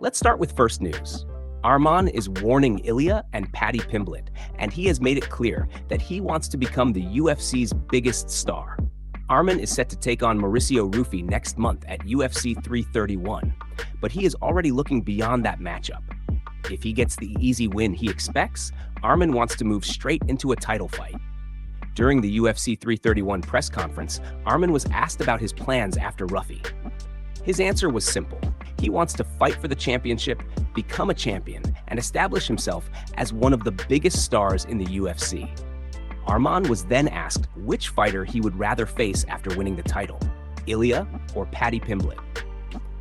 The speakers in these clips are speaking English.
Let's start with first news. Arman is warning Ilya and Paddy Pimblett, and he has made it clear that he wants to become the UFC's biggest star. Arman is set to take on Mauricio Rufy next month at UFC 331, but he is already looking beyond that matchup. If he gets the easy win he expects, Arman wants to move straight into a title fight. During the UFC 331 press conference, Arman was asked about his plans after Rufy. His answer was simple. He wants to fight for the championship, become a champion, and establish himself as one of the biggest stars in the UFC. Arman was then asked which fighter he would rather face after winning the title, Ilya or Paddy Pimblett.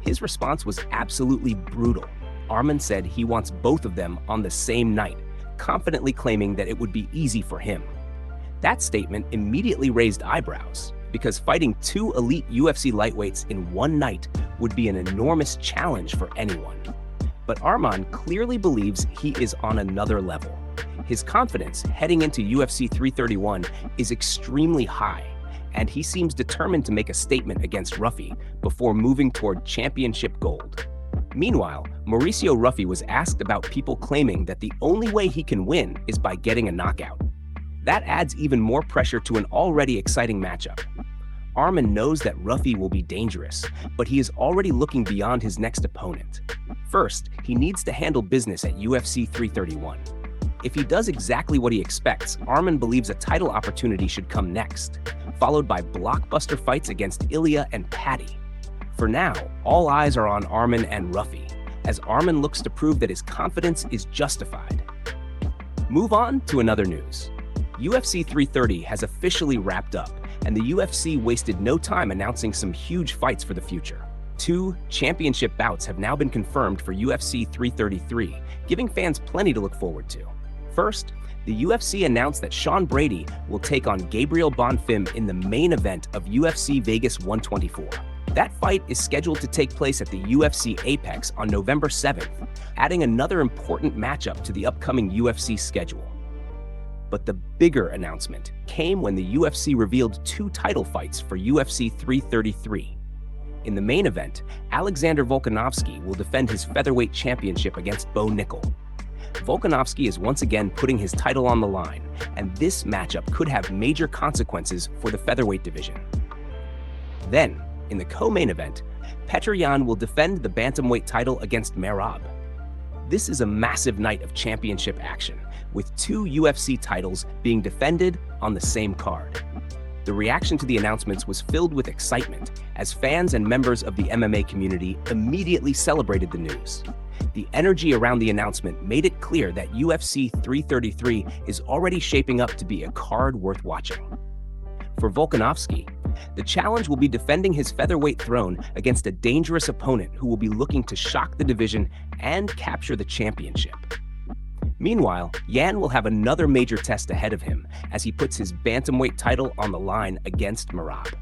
His response was absolutely brutal. Arman said he wants both of them on the same night, confidently claiming that it would be easy for him. That statement immediately raised eyebrows, because fighting two elite UFC lightweights in one night would be an enormous challenge for anyone. But Arman clearly believes he is on another level. His confidence heading into UFC 331 is extremely high, and he seems determined to make a statement against Rufy before moving toward championship gold. Meanwhile, Mauricio Rufy was asked about people claiming that the only way he can win is by getting a knockout. That adds even more pressure to an already exciting matchup. Arman knows that Rufy will be dangerous, but he is already looking beyond his next opponent. First, he needs to handle business at UFC 331. If he does exactly what he expects, Arman believes a title opportunity should come next, followed by blockbuster fights against Ilya and Paddy. For now, all eyes are on Arman and Rufy, as Arman looks to prove that his confidence is justified. Move on to another news. UFC 330 has officially wrapped up, and the UFC wasted no time announcing some huge fights for the future. Two championship bouts have now been confirmed for UFC 333, giving fans plenty to look forward to. First, the UFC announced that Sean Brady will take on Gabriel Bonfim in the main event of UFC Vegas 124. That fight is scheduled to take place at the UFC Apex on November 7th, adding another important matchup to the upcoming UFC schedule. But the bigger announcement came when the UFC revealed two title fights for UFC 333. In the main event, Alexander Volkanovski will defend his featherweight championship against Bo Nickel. Volkanovski is once again putting his title on the line, and this matchup could have major consequences for the featherweight division. Then, in the co-main event, Petr Yan will defend the bantamweight title against Merab. This is a massive night of championship action, with two UFC titles being defended on the same card. The reaction to the announcements was filled with excitement, as fans and members of the MMA community immediately celebrated the news. The energy around the announcement made it clear that UFC 333 is already shaping up to be a card worth watching. For Volkanovski, the challenge will be defending his featherweight throne against a dangerous opponent who will be looking to shock the division and capture the championship. Meanwhile, Yan will have another major test ahead of him as he puts his bantamweight title on the line against Merab.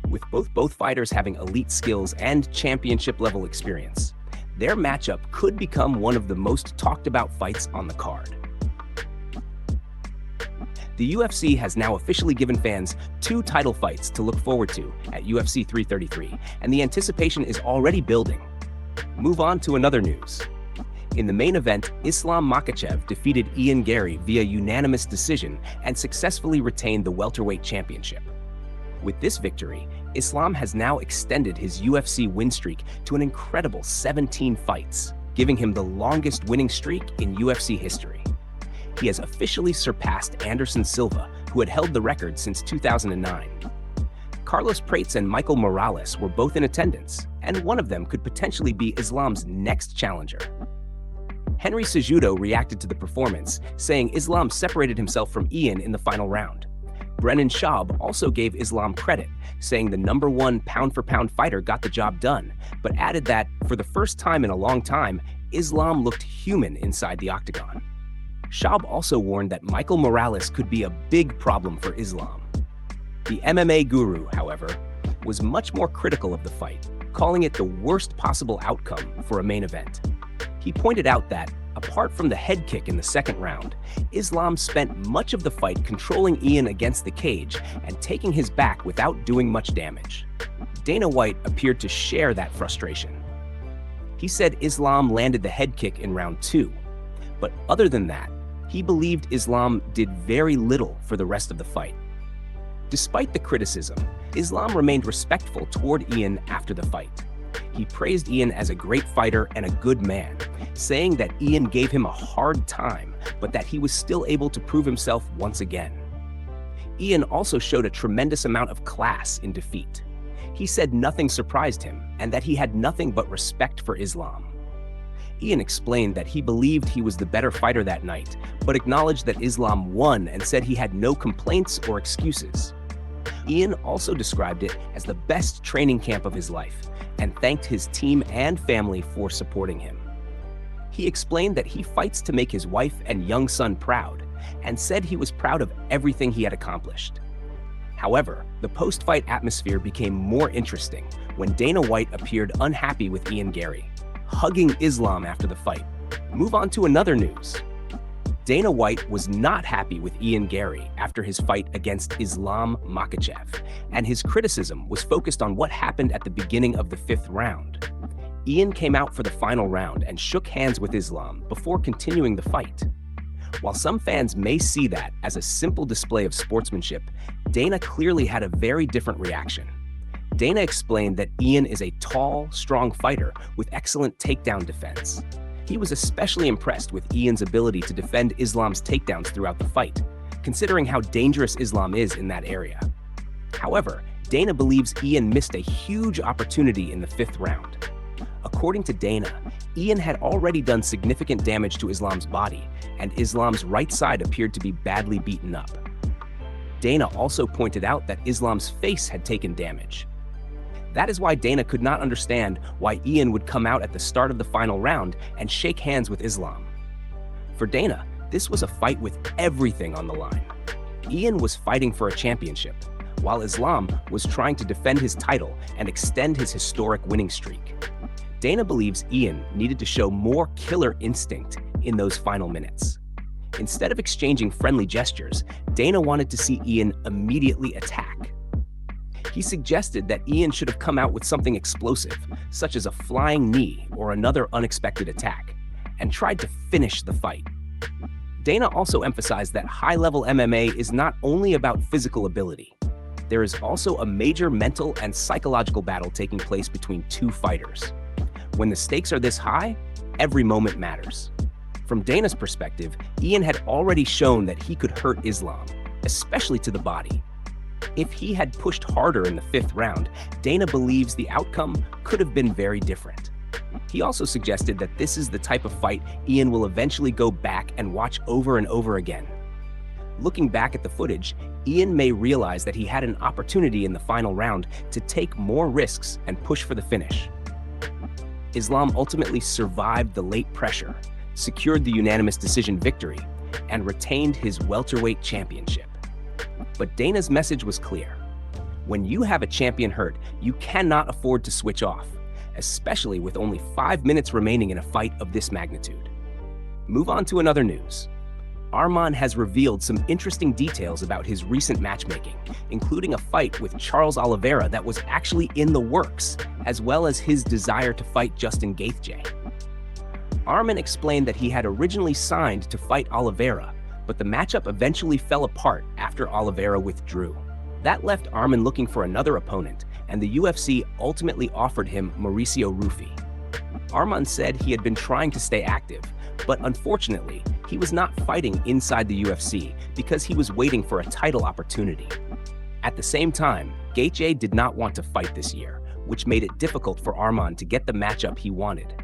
With both fighters having elite skills and championship-level experience, their matchup could become one of the most talked about fights on the card. The UFC has now officially given fans two title fights to look forward to at UFC 333, and the anticipation is already building. Move on to another news. In the main event, Islam Makhachev defeated Ian Garry via unanimous decision and successfully retained the welterweight championship. With this victory, Islam has now extended his UFC win streak to an incredible 17 fights, giving him the longest winning streak in UFC history. He has officially surpassed Anderson Silva, who had held the record since 2009. Carlos Prates and Michael Morales were both in attendance, and one of them could potentially be Islam's next challenger. Henry Cejudo reacted to the performance, saying Islam separated himself from Ian in the final round. Brennan Schaub also gave Islam credit, saying the #1 pound-for-pound fighter got the job done, but added that, for the first time in a long time, Islam looked human inside the octagon. Schaub also warned that Michael Morales could be a big problem for Islam. The MMA guru, however, was much more critical of the fight, calling it the worst possible outcome for a main event. He pointed out that, apart from the head kick in the second round, Islam spent much of the fight controlling Ian against the cage and taking his back without doing much damage. Dana White appeared to share that frustration. He said Islam landed the head kick in round 2, but other than that, he believed Islam did very little for the rest of the fight. Despite the criticism, Islam remained respectful toward Ian after the fight. He praised Ian as a great fighter and a good man, saying that Ian gave him a hard time, but that he was still able to prove himself once again. Ian also showed a tremendous amount of class in defeat. He said nothing surprised him and that he had nothing but respect for Islam. Ian explained that he believed he was the better fighter that night, but acknowledged that Islam won and said he had no complaints or excuses. Ian also described it as the best training camp of his life and thanked his team and family for supporting him. He explained that he fights to make his wife and young son proud and said he was proud of everything he had accomplished. However, the post-fight atmosphere became more interesting when Dana White appeared unhappy with Ian Garry, hugging Islam after the fight. Move on to another news. Dana White was not happy with Ian Garry after his fight against Islam Makhachev, and his criticism was focused on what happened at the beginning of the 5th round. Ian came out for the final round and shook hands with Islam before continuing the fight. While some fans may see that as a simple display of sportsmanship, Dana clearly had a very different reaction. Dana explained that Ian is a tall, strong fighter with excellent takedown defense. He was especially impressed with Ian's ability to defend Islam's takedowns throughout the fight, considering how dangerous Islam is in that area. However, Dana believes Ian missed a huge opportunity in the 5th round. According to Dana, Ian had already done significant damage to Islam's body, and Islam's right side appeared to be badly beaten up. Dana also pointed out that Islam's face had taken damage. That is why Dana could not understand why Ian would come out at the start of the final round and shake hands with Islam. For Dana, this was a fight with everything on the line. Ian was fighting for a championship, while Islam was trying to defend his title and extend his historic winning streak. Dana believes Ian needed to show more killer instinct in those final minutes. Instead of exchanging friendly gestures, Dana wanted to see Ian immediately attack. He suggested that Ian should have come out with something explosive, such as a flying knee or another unexpected attack, and tried to finish the fight. Dana also emphasized that high-level MMA is not only about physical ability. There is also a major mental and psychological battle taking place between two fighters. When the stakes are this high, every moment matters. From Dana's perspective, Ian had already shown that he could hurt Islam, especially to the body. If he had pushed harder in the 5th round, Dana believes the outcome could have been very different. He also suggested that this is the type of fight Ian will eventually go back and watch over and over again. Looking back at the footage, Ian may realize that he had an opportunity in the final round to take more risks and push for the finish. Islam ultimately survived the late pressure, secured the unanimous decision victory, and retained his welterweight championship. But Dana's message was clear. When you have a champion hurt, you cannot afford to switch off, especially with only 5 minutes remaining in a fight of this magnitude. Move on to another news. Arman has revealed some interesting details about his recent matchmaking, including a fight with Charles Oliveira that was actually in the works, as well as his desire to fight Justin Gaethje. Arman explained that he had originally signed to fight Oliveira, but the matchup eventually fell apart after Oliveira withdrew. That left Arman looking for another opponent, and the UFC ultimately offered him Mauricio Rufy. Arman said he had been trying to stay active, but unfortunately, he was not fighting inside the UFC because he was waiting for a title opportunity. At the same time, Gaethje did not want to fight this year, which made it difficult for Arman to get the matchup he wanted.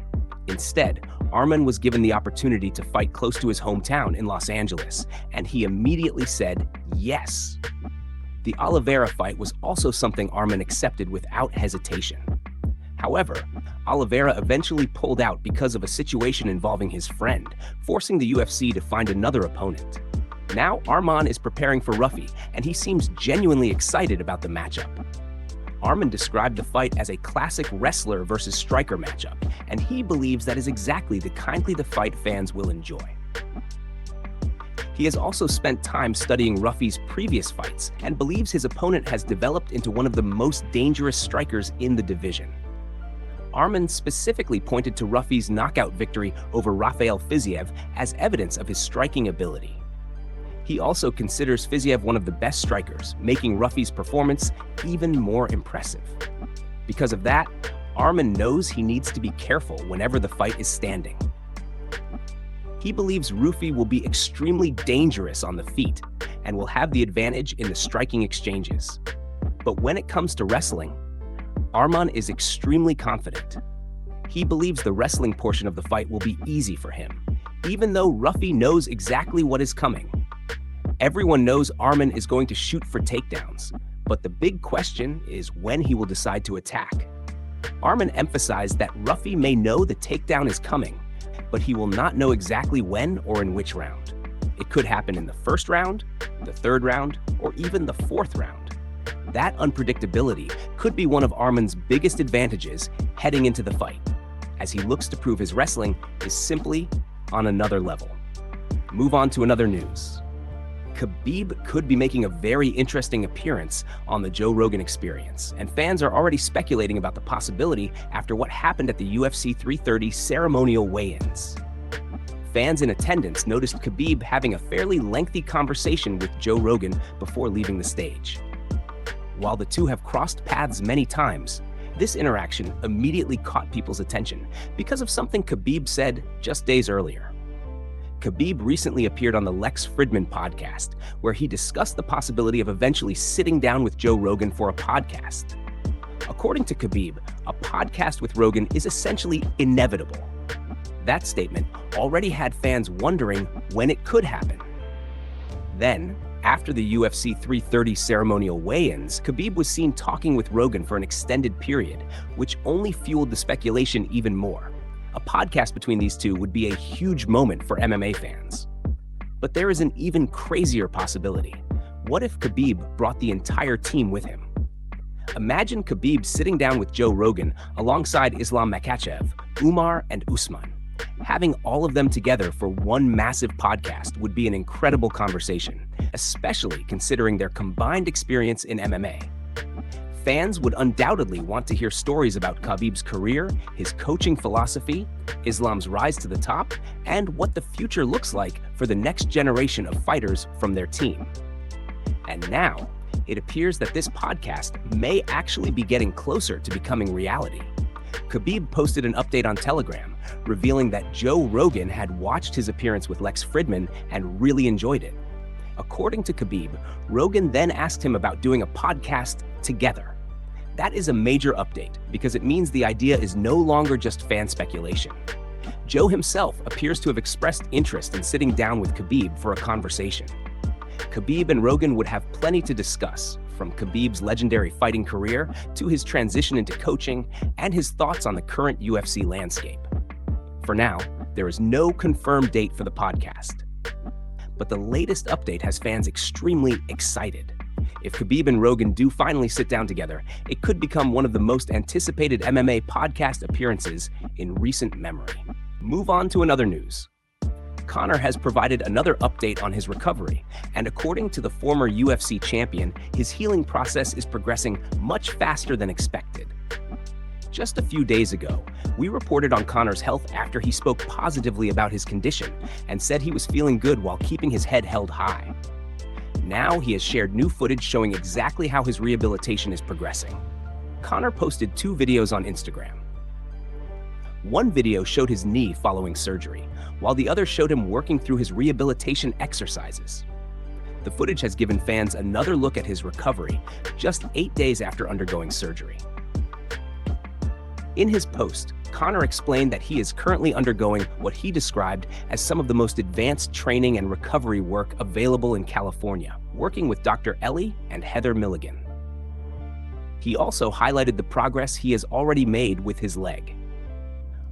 Instead, Arman was given the opportunity to fight close to his hometown in Los Angeles, and he immediately said yes. The Oliveira fight was also something Arman accepted without hesitation. However, Oliveira eventually pulled out because of a situation involving his friend, forcing the UFC to find another opponent. Now Arman is preparing for Rufy, and he seems genuinely excited about the matchup. Arman described the fight as a classic wrestler versus striker matchup, and he believes that is exactly the kind of fight fans will enjoy. He has also spent time studying Rufy's previous fights and believes his opponent has developed into one of the most dangerous strikers in the division. Arman specifically pointed to Ruffy's knockout victory over Rafael Fiziev as evidence of his striking ability. He also considers Fiziev one of the best strikers, making Ruffy's performance even more impressive. Because of that, Arman knows he needs to be careful whenever the fight is standing. He believes Ruffy will be extremely dangerous on the feet and will have the advantage in the striking exchanges. But when it comes to wrestling, Arman is extremely confident. He believes the wrestling portion of the fight will be easy for him, even though Ruffy knows exactly what is coming. Everyone knows Arman is going to shoot for takedowns, but the big question is when he will decide to attack. Arman emphasized that Ruffy may know the takedown is coming, but he will not know exactly when or in which round. It could happen in the first round, the third round, or even the fourth round. That unpredictability could be one of Arman's biggest advantages heading into the fight, as he looks to prove his wrestling is simply on another level. Move on to another news. Khabib could be making a very interesting appearance on the Joe Rogan Experience, and fans are already speculating about the possibility after what happened at the UFC 330 ceremonial weigh-ins. Fans in attendance noticed Khabib having a fairly lengthy conversation with Joe Rogan before leaving the stage. While the two have crossed paths many times, this interaction immediately caught people's attention because of something Khabib said just days earlier. Khabib recently appeared on the Lex Fridman podcast, where he discussed the possibility of eventually sitting down with Joe Rogan for a podcast. According to Khabib, a podcast with Rogan is essentially inevitable. That statement already had fans wondering when it could happen. Then, after the UFC 330 ceremonial weigh-ins, Khabib was seen talking with Rogan for an extended period, which only fueled the speculation even more. A podcast between these two would be a huge moment for MMA fans. But there is an even crazier possibility. What if Khabib brought the entire team with him? Imagine Khabib sitting down with Joe Rogan alongside Islam Makhachev, Umar, and Usman. Having all of them together for one massive podcast would be an incredible conversation, especially considering their combined experience in MMA. Fans would undoubtedly want to hear stories about Khabib's career, his coaching philosophy, Islam's rise to the top, and what the future looks like for the next generation of fighters from their team. And now, it appears that this podcast may actually be getting closer to becoming reality. Khabib posted an update on Telegram, revealing that Joe Rogan had watched his appearance with Lex Fridman and really enjoyed it. According to Khabib, Rogan then asked him about doing a podcast together. That is a major update because it means the idea is no longer just fan speculation. Joe himself appears to have expressed interest in sitting down with Khabib for a conversation. Khabib and Rogan would have plenty to discuss, from Khabib's legendary fighting career to his transition into coaching and his thoughts on the current UFC landscape. For now, there is no confirmed date for the podcast. But the latest update has fans extremely excited. If Khabib and Rogan do finally sit down together, it could become one of the most anticipated MMA podcast appearances in recent memory. Move on to another news. Conor has provided another update on his recovery, and according to the former UFC champion, his healing process is progressing much faster than expected. Just a few days ago, we reported on Conor's health after he spoke positively about his condition and said he was feeling good while keeping his head held high. Now he has shared new footage showing exactly how his rehabilitation is progressing. Conor posted 2 videos on Instagram. One video showed his knee following surgery, while the other showed him working through his rehabilitation exercises. The footage has given fans another look at his recovery just 8 days after undergoing surgery. In his post, Conor explained that he is currently undergoing what he described as some of the most advanced training and recovery work available in California, working with Dr. Ellie and Heather Milligan. He also highlighted the progress he has already made with his leg.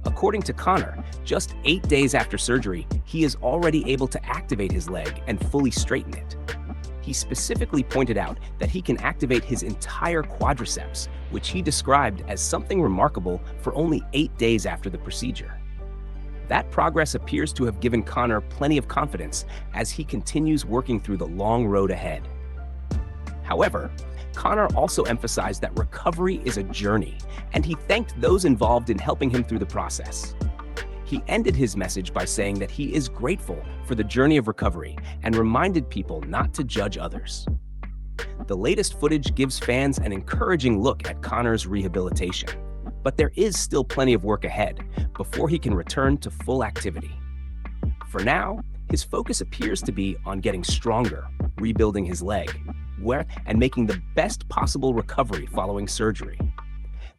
According to Conor, just 8 days after surgery, he is already able to activate his leg and fully straighten it. He specifically pointed out that he can activate his entire quadriceps, which he described as something remarkable for only 8 days after the procedure. That progress appears to have given Conor plenty of confidence as he continues working through the long road ahead. However, Conor also emphasized that recovery is a journey, and he thanked those involved in helping him through the process. He ended his message by saying that he is grateful for the journey of recovery and reminded people not to judge others. The latest footage gives fans an encouraging look at Conor's rehabilitation, but there is still plenty of work ahead before he can return to full activity. For now, his focus appears to be on getting stronger, rebuilding his leg, and making the best possible recovery following surgery.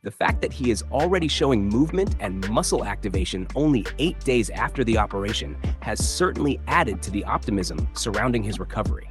The fact that he is already showing movement and muscle activation only 8 days after the operation has certainly added to the optimism surrounding his recovery.